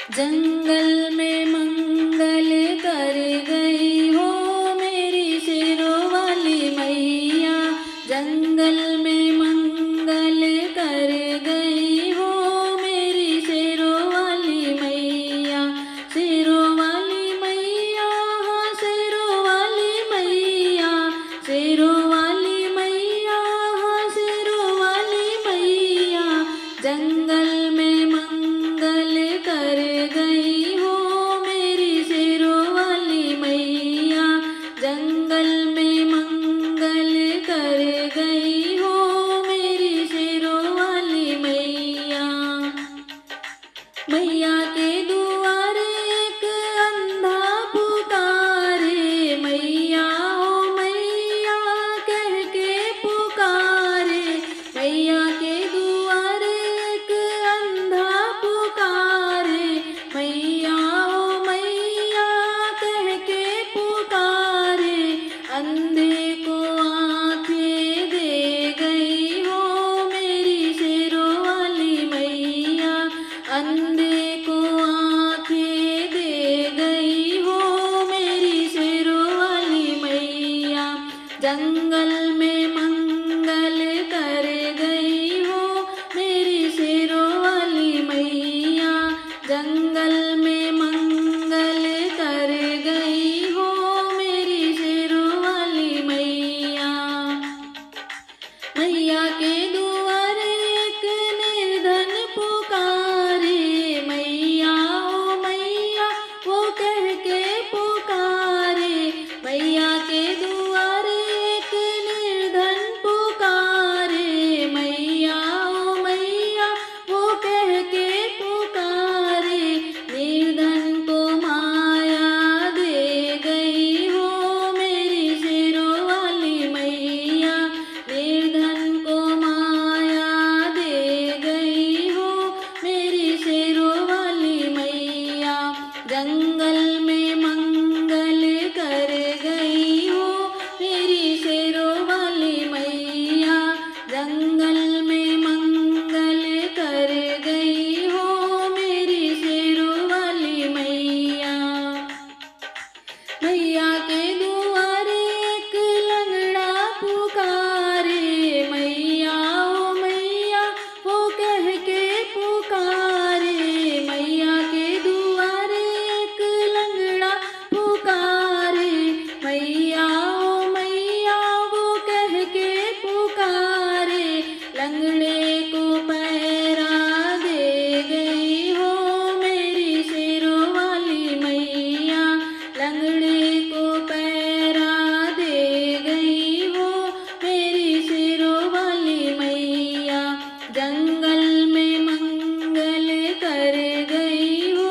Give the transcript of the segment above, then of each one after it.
जंगल में मंगल कर गई हो मेरी शेरों वाली मैया। जंगल में मंगल कर गई हो मेरी शेरों वाली मैया। शेरों वाली मैया, हाँ शेरों वाली मैया। शेरों वाली मैया, हाँ शेरों वाली मैया। जंगल में मंगल कर गई हो मेरी शेरों वाली मैया। जंगल में मंगल कर गई हो मेरी शेरों वाली मैया। मैया के दुआरे एक अंधा पुकारे, मैया ओ मैया कह के पुकारे। मैया के दुआरे एक अंधा पुकारे, मैया ओ मैया कह के पुकारे। अंधे को आंखें दे गई हो मेरी शेरों वाली मैया। अंधे को आंखें दे गई हो मेरी शेरों वाली मैया। जंगल में मंगल कर गई हो मेरी शेरों वाली मैया। जंगल में मंगल कर गई हो मेरी शेरों वाली मैया। मैया के दुआरे एक निर्धन पुकारे, मैया ओ मैया वो कह के पुकारे। मैया के दुआरे एक निर्धन पुकारे, मैया ओ मैया वो कह के पुकारे। निर्धन को माया दे गई हो मेरी शेरों वाली मैया। निर्धन को माया दे गई हो मेरी शेरों वाली मैया। जंगल में मंगल कर गई हो मेरी शेरों वाली मैया। जंगल में मंगल कर गई हो मेरी शेरों वाली मैया। मैया के दुआरे एक लंगड़ा पुकारे, मैया ओ मैया वो कह के पुकारे। मैया के दुआरे एक लंगड़ा पुकारे, मैया ओ मैया वो कह के पुकारे। लंगड़े को पैरा दे गई हो मेरी शेरों वाली मैया। लंगड़े को पैरा दे गई हो मेरी शेरों वाली मैया। जंगल में मंगल कर गई हो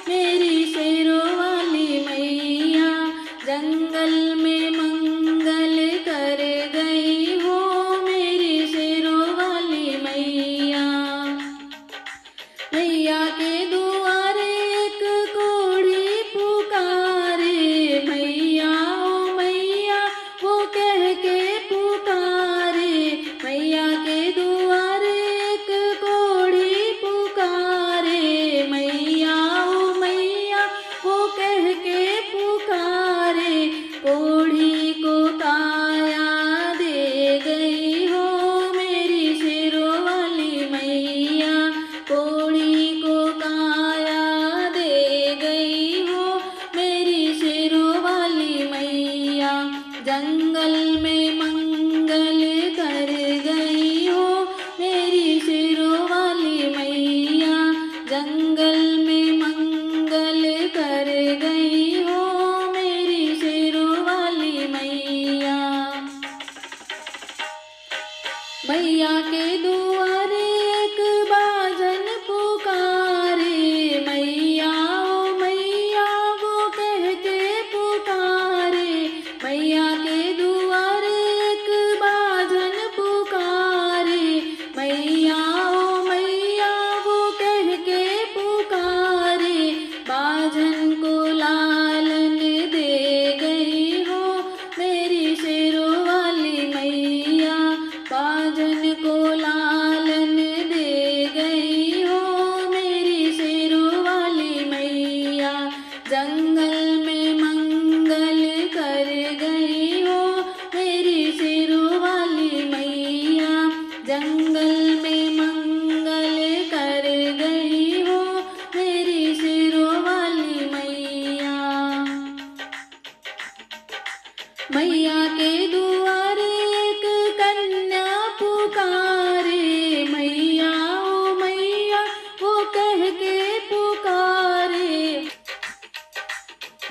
मेरी शेरों वाली मैया। जंगल में मंगल कर गई हो मेरी शेरों वाली मैया। मैया के दुआरे एक कोढ़ी पुकारे, मैया ओ मैया वो कह के पुकारे। मैया के दुआरे एक कोढ़ी पुकारे, मैया ओ मैया वो कह के पुकारे। कोढ़ी को काया दे गई हो मेरी शेरों वाली मैया। कोढ़ी को काया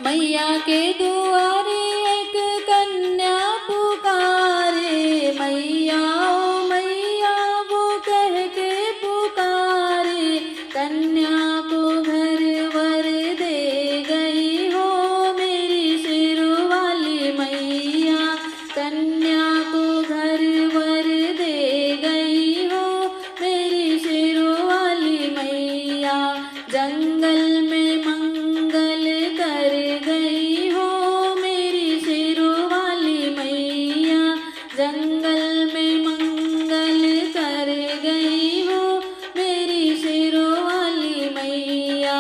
मैया के दुआरे एक कन्या पुकारे, मैया ओ मैया वो कह के पुकारे, कन्या को घर वर दे गई हो मेरी शेरों वाली मैया, कन्या को घर वर दे गई हो मेरी शेरों वाली मैया, जंगल में मंगल कर गई हो मेरी शेरों वाली मैया, जंगल में मंगल कर गई हो मेरी शेरों वाली मैया।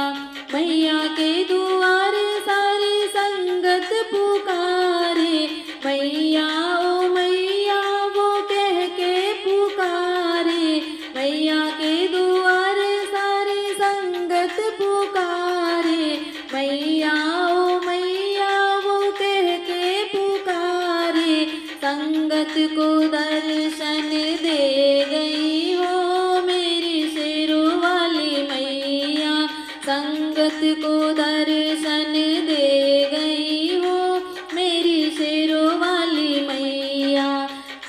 मैया के दुआरे सारी संगत पुकारे, मैया ओ मैया वो कह के पुकारे, मैया के दुआरे सारी संगत पुकारे, मैया ओ मैया वो कह के पुकारे, संगत को दर्शन दे गई हो मेरी शेरों वाली मैया, संगत को दर्शन दे गई हो मेरी शेरों वाली मैया,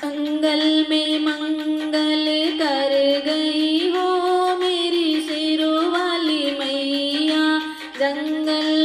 जंगल में मंगल कर गई हो मेरी शेरों वाली मैया, जंगल